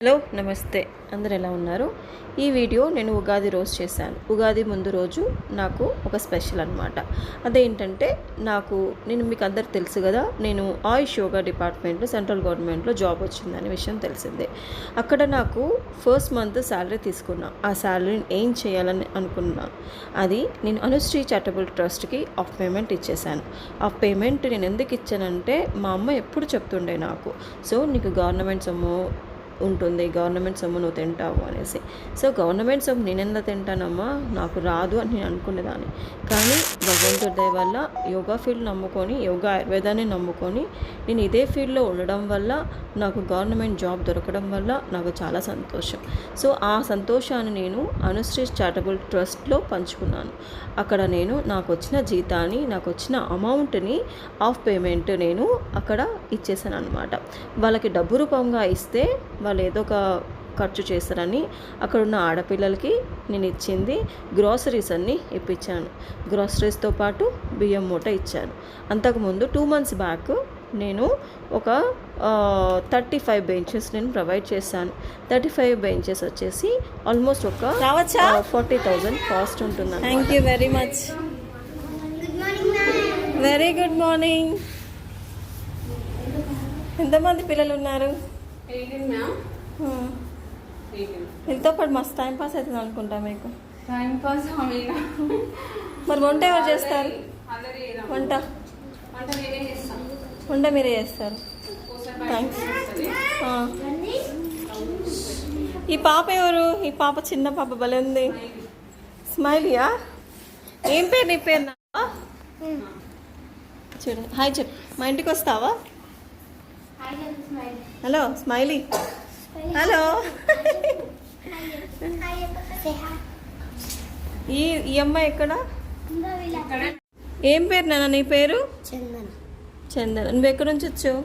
Hello నమస్తే, అందరు ఎలా ఉన్నారు? ఈ వీడియో నేను ఉగాది రోజు చేశాను. ఉగాది ముందు రోజు నాకు ఒక స్పెషల్ అనమాట. అదేంటంటే నేను మీకు అందరికి తెలుసు కదా, నేను ఆయుష్ యోగా డిపార్ట్మెంట్లో సెంట్రల్ గవర్నమెంట్లో జాబ్ వచ్చిందనే విషయం తెలిసిందే. అక్కడ నాకు ఫస్ట్ మంత్ శాలరీ తీసుకున్నా. ఆ శాలరీని ఏం చేయాలని అనుకున్నాను. అది నేను అనుశ్రీ చారిటబుల్ ట్రస్ట్కి ఆఫ్ పేమెంట్ ఇచ్చేసాను. ఆఫ్ పేమెంట్ నేను ఎందుకు ఇచ్చానంటే, మా అమ్మ ఎప్పుడు చెప్తుండే నాకు, సో నీకు గవర్నమెంట్ సొమ్ము ఉంటుంది, గవర్నమెంట్ సొమ్ము నువ్వు తింటావు అనేసి. సో గవర్నమెంట్ సొమ్ము నేనెందుకు తింటానమ్మా, నాకు రాదు అని నేను అనుకునేదాన్ని. కానీ భగవంతుడి దయ వల్ల యోగా ఫీల్డ్ నమ్ముకొని, యోగా ఆయుర్వేదాన్ని నమ్ముకొని నేను ఇదే ఫీల్డ్లో ఉండడం వల్ల, నాకు గవర్నమెంట్ జాబ్ దొరకడం వల్ల నాకు చాలా సంతోషం. సో ఆ సంతోషాన్ని నేను అనుశ్రీ చారిటబుల్ ట్రస్ట్లో పంచుకున్నాను. అక్కడ నేను నాకు వచ్చిన జీతాన్ని, నాకు వచ్చిన అమౌంట్ని ఆఫ్ పేమెంట్ నేను అక్కడ ఇచ్చేసాను అనమాట. వాళ్ళకి డబ్బు రూపంగా ఇస్తే వాళ్ళు ఏదో ఒక ఖర్చు చేస్తారని అక్కడున్న ఆడపిల్లలకి నేను ఇచ్చింది గ్రాసరీస్ అన్నీ ఇప్పించాను. గ్రాసరీస్తో పాటు బియ్యం మూట ఇచ్చాను. అంతకుముందు 2 months బ్యాక్ నేను ఒక 35 benches నేను ప్రొవైడ్ చేశాను. 35 benches వచ్చేసి ఆల్మోస్ట్ ఒక 40,000 కాస్ట్ ఉంటుంది. Thank you very much. Very good morning. ఎంతమంది పిల్లలు ఉన్నారు? వీళ్ళతో పాటు మస్తు టైం పాస్ అవుతుంది అనుకుంటా మీకు. Time pass. మరి వంట ఎవరు చేస్తారు? వంట మీరే చేస్తారు. థ్యాంక్స్. ఈ పాప ఎవరు? ఈ పాప చిన్న పాప భలే ఉంది. స్మైలీయా? ఏం పేరు నీ పేరు? చూడు, హాయ్ చెప్పు. మా ఇంటికి వస్తావా? Hello smiley. హలో. ఈ అమ్మాయి ఎక్కడ? ఏం పేరు నాన్న నీ పేరు? చందన. నువ్వు ఎక్కడి నుంచి వచ్చావు?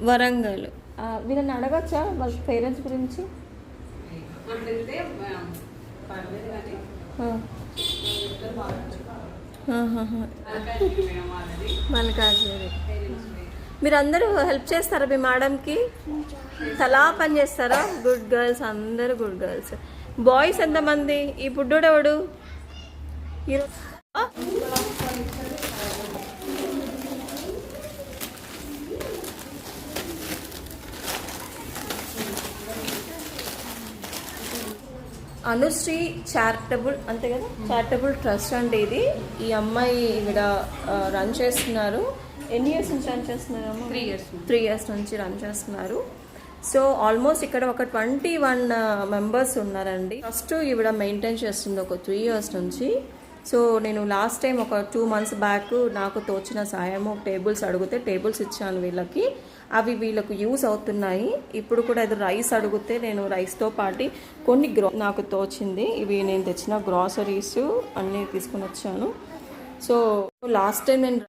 వరంగల్. వీళ్ళని అడగచ్చా వాళ్ళ పేరెంట్స్ గురించి? మల్కాజ్గిరి. మీరు అందరూ హెల్ప్ చేస్తారా మీ మేడంకి? తలా పని చేస్తారా? గుడ్ గర్ల్స్, అందరూ గుడ్ గర్ల్స్. బాయ్స్ ఎంతమంది? ఈ బుడ్డోడు ఎవడు? అనుశ్రీ చారిటబుల్, అంతే కదా, చారిటబుల్ ట్రస్ట్ అంటే ఇది. ఈ అమ్మాయి ఇక్కడ రన్ చేస్తున్నారు. ఎన్ని ఇయర్స్ నుంచి రన్ చేస్తున్నారు? 3 years నుంచి రన్ చేస్తున్నారు. సో ఆల్మోస్ట్ ఇక్కడ ఒక 21 members ఉన్నారండి. ఫస్ట్ ఈవిడ మెయింటైన్ చేస్తుంది ఒక 3 years నుంచి. సో నేను లాస్ట్ టైం ఒక 2 months బ్యాక్ నాకు తోచిన సాయము టేబుల్స్ అడిగితే టేబుల్స్ ఇచ్చాను వీళ్ళకి. అవి వీళ్ళకు యూజ్ అవుతున్నాయి. ఇప్పుడు కూడా ఏదో రైస్ అడిగితే నేను రైస్తో పాటు కొన్ని నాకు తోచింది ఇవి నేను తెచ్చిన గ్రాసరీస్ అన్నీ తీసుకుని వచ్చాను. సో లాస్ట్ టైం నేను